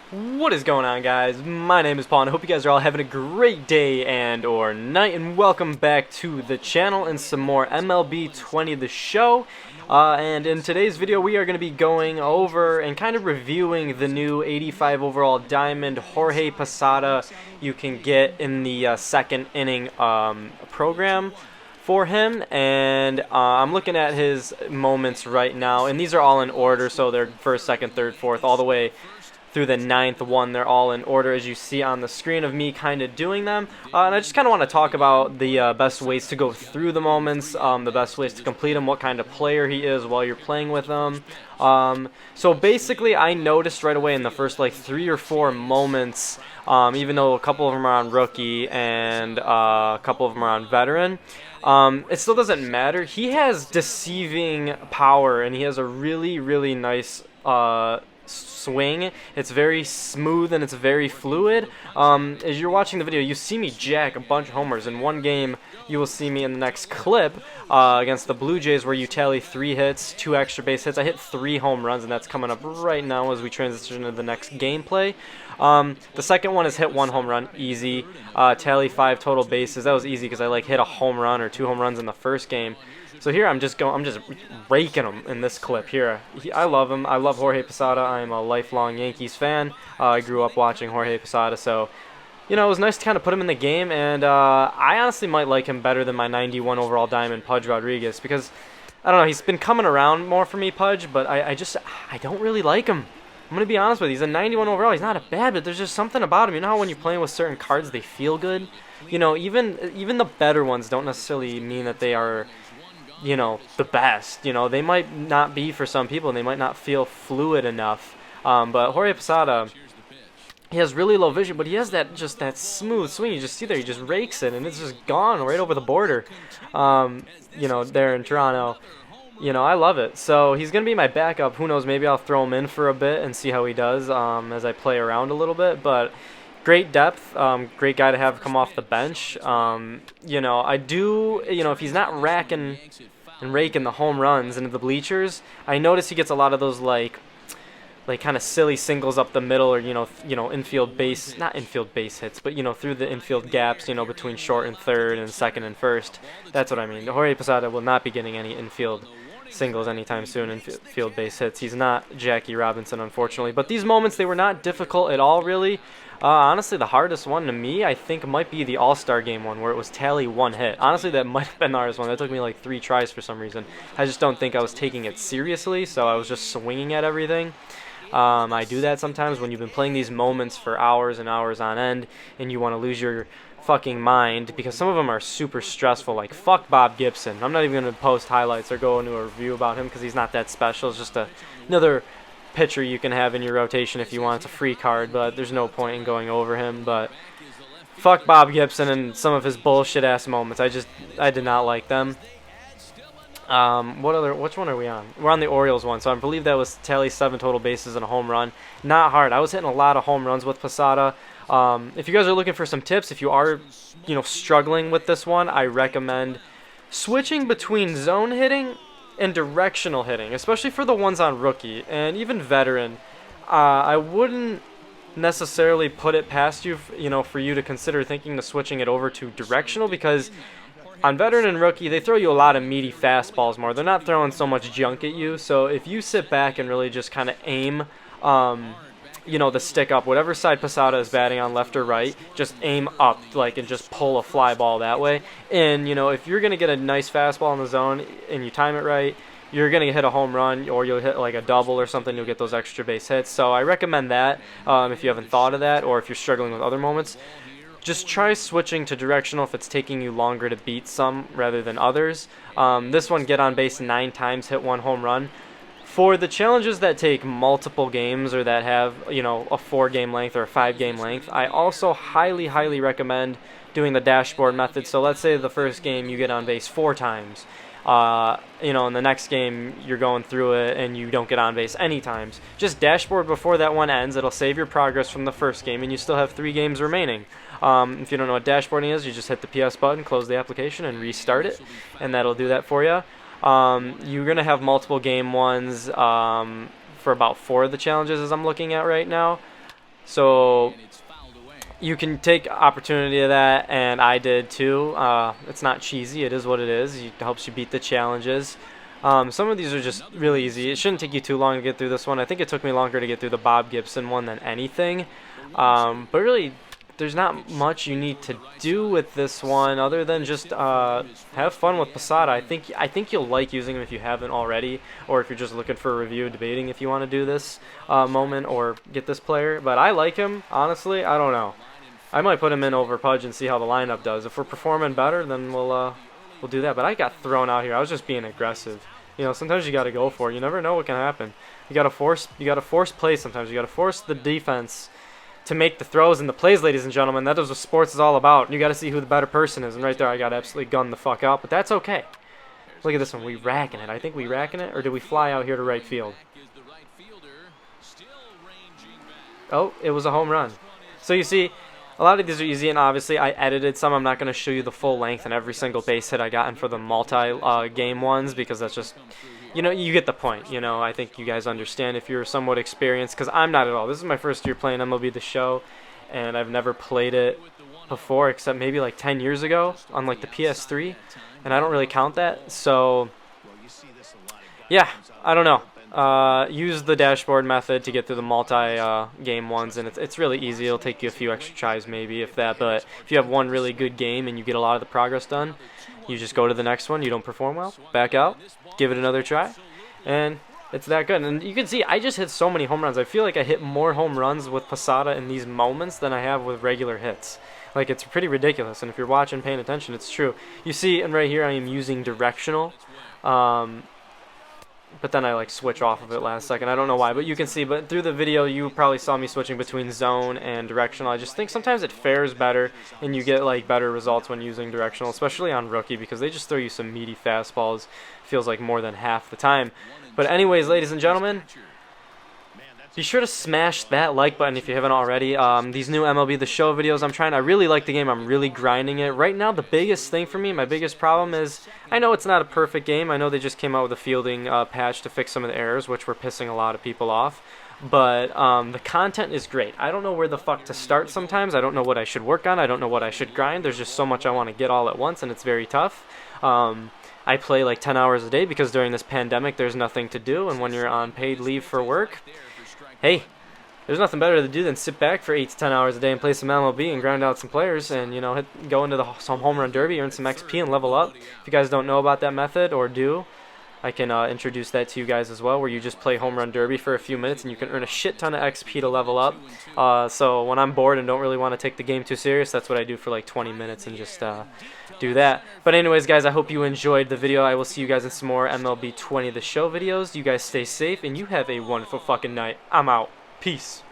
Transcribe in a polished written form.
What is going on, guys? My name is Paul and I hope you guys are all having a great day and or night, and welcome back to the channel and some more MLB 20 The Show. And in today's video we are going to be going over and kind of reviewing the new 85 overall diamond Jorge Posada you can get in the second inning program for him. And I'm looking at his moments right now, and these are all in order, so they're first, second, third, fourth, all the way through the ninth one. They're all in order as you see on the screen of me kind of doing them. And I just kind of want to talk about the best ways to go through the moments, the best ways to complete them, what kind of player he is while you're playing with them. So basically I noticed right away in the first like 3 or 4 moments, even though a couple of them are on rookie and a couple of them are on veteran, it still doesn't matter. He has deceiving power and he has a really nice swing. It's very smooth and it's very fluid. As you're watching the video, you see me jack a bunch of homers. In one game, you will see me in the next clip against the Blue Jays where you tally 3 hits, 2 extra base hits. I hit 3 home runs, and that's coming up right now as we transition to the next gameplay. The second one is hit 1 home run, easy. Tally 5 total bases. That was easy because I hit a home run or 2 home runs in the first game. So here I'm just raking him in this clip here. I love him. I love Jorge Posada. I'm a lifelong Yankees fan. I grew up watching Jorge Posada, so it was nice to kind of put him in the game. And I honestly might like him better than my 91 overall diamond Pudge Rodriguez, because I don't know, he's been coming around more for me, Pudge, but I don't really like him. I'm gonna be honest with you. He's a 91 overall. He's not a bad, but there's just something about him. You know how when you're playing with certain cards, they feel good. Even the better ones don't necessarily mean that they are the best. They might not be for some people, and they might not feel fluid enough. But Jorge Posada, he has really low vision, but he has that smooth swing. You just see there, he just rakes it, and it's just gone right over the border. There in Toronto. I love it. So he's going to be my backup. Who knows, maybe I'll throw him in for a bit and see how he does as I play around a little bit. But great depth, great guy to have come off the bench. I do, if he's not racking and raking the home runs into the bleachers, I notice he gets a lot of those like kind of silly singles up the middle, or infield base, not infield base hits, but through the infield gaps, between short and third and second and first. That's what I mean. Jorge Posada will not be getting any infield singles anytime soon, infield base hits. He's not Jackie Robinson, unfortunately. But these moments, they were not difficult at all, really. Honestly, the hardest one to me, I think, might be the All-Star Game one, where it was tally 1 hit. Honestly, that might have been the hardest one. That took me like 3 tries for some reason. I just don't think I was taking it seriously, so I was just swinging at everything. I do that sometimes when you've been playing these moments for hours and hours on end, and you want to lose your fucking mind, because some of them are super stressful. Like, fuck Bob Gibson. I'm not even going to post highlights or go into a review about him because he's not that special. It's just another pitcher you can have in your rotation if you want. It's a free card, but there's no point in going over him. But fuck Bob Gibson and some of his bullshit ass moments. I did not like them. Which one are we on? We're on the Orioles one, so I believe that was tally 7 total bases and a home run. Not hard. I was hitting a lot of home runs with Posada. If you guys are looking for some tips, if you are struggling with this one, I recommend switching between zone hitting and directional hitting, especially for the ones on rookie and even veteran. I wouldn't necessarily put it past you, for you to consider thinking to switching it over to directional, because on veteran and rookie, they throw you a lot of meaty fastballs more. They're not throwing so much junk at you. So if you sit back and really just kind of aim, the stick up, whatever side Posada is batting on, left or right, just aim up, and just pull a fly ball that way. And, if you're going to get a nice fastball in the zone and you time it right, you're going to hit a home run, or you'll hit like a double or something. You'll get those extra base hits. So I recommend that if you haven't thought of that, or if you're struggling with other moments. Just try switching to directional if it's taking you longer to beat some rather than others. This one, get on base 9 times, hit 1 home run. For the challenges that take multiple games, or that have, a 4-game length or a 5-game length, I also highly recommend doing the dashboard method. So let's say the first game you get on base 4 times. In the next game you're going through it and you don't get on base any times. Just dashboard before that one ends. It'll save your progress from the first game, and you still have 3 games remaining. If you don't know what dashboarding is, you just hit the PS button, close the application, and restart it, and that'll do that for you. You're going to have multiple game ones for about 4 of the challenges as I'm looking at right now. So you can take opportunity of that, and I did too. It's not cheesy. It is what it is. It helps you beat the challenges. Some of these are just really easy. It shouldn't take you too long to get through this one. I think it took me longer to get through the Bob Gibson one than anything. But really, there's not much you need to do with this one other than just have fun with Posada. I think you'll like using him if you haven't already, or if you're just looking for a review, debating if you want to do this moment or get this player. But I like him, honestly. I don't know. I might put him in over Pudge and see how the lineup does. If we're performing better, then we'll do that. But I got thrown out here. I was just being aggressive. You know, sometimes you got to go for it. You never know what can happen. You got to force play sometimes. You got to force the defense to make the throws and the plays, ladies and gentlemen. That is what sports is all about. You got to see who the better person is. And right there, I got absolutely gunned the fuck out. But that's okay. Look at this one. We racking it. I think we racking it, or did we fly out here to right field? Oh, it was a home run. So you see, a lot of these are easy, and obviously I edited some. I'm not going to show you the full length and every single base hit I got in for the multi-game ones, because that's just, you know, you get the point. You know, I think you guys understand if you're somewhat experienced, because I'm not at all. This is my first year playing MLB The Show, and I've never played it before except maybe like 10 years ago on like the PS3, and I don't really count that. So, yeah, I don't know. Use the dashboard method to get through the multi-game ones, and it's really easy. It'll take you a few extra tries maybe, if that, but if you have one really good game and you get a lot of the progress done, you just go to the next one. You don't perform well, back out, give it another try, and it's that good. And you can see I just hit so many home runs. I feel like I hit more home runs with Posada in these moments than I have with regular hits. Like, it's pretty ridiculous, and if you're watching, paying attention, it's true. You see, and right here I am using directional, but then I like switch off of it last second. I don't know why, but you can see. But through the video, you probably saw me switching between zone and directional. I just think sometimes it fares better, and you get like better results when using directional, especially on rookie, because they just throw you some meaty fastballs. Feels like more than half the time. But anyways, ladies and gentlemen, be sure to smash that like button if you haven't already. These new MLB The Show videos, I really like the game. I'm really grinding it. Right now, the biggest thing for me, my biggest problem is, I know it's not a perfect game. I know they just came out with a fielding patch to fix some of the errors, which were pissing a lot of people off. But the content is great. I don't know where the fuck to start sometimes. I don't know what I should work on. I don't know what I should grind. There's just so much I want to get all at once, and it's very tough. I play like 10 hours a day because during this pandemic, there's nothing to do. And when you're on paid leave for work, hey, there's nothing better to do than sit back for 8 to 10 hours a day and play some MLB and grind out some players and, you know, go into some home run derby, earn some XP, and level up. If you guys don't know about that method or do, I can introduce that to you guys as well, where you just play home run derby for a few minutes and you can earn a shit ton of XP to level up. So when I'm bored and don't really want to take the game too serious, that's what I do for like 20 minutes and just do that. But anyways, guys, I hope you enjoyed the video. I will see you guys in some more MLB 20 The Show videos. You guys stay safe, and you have a wonderful fucking night. I'm out. Peace.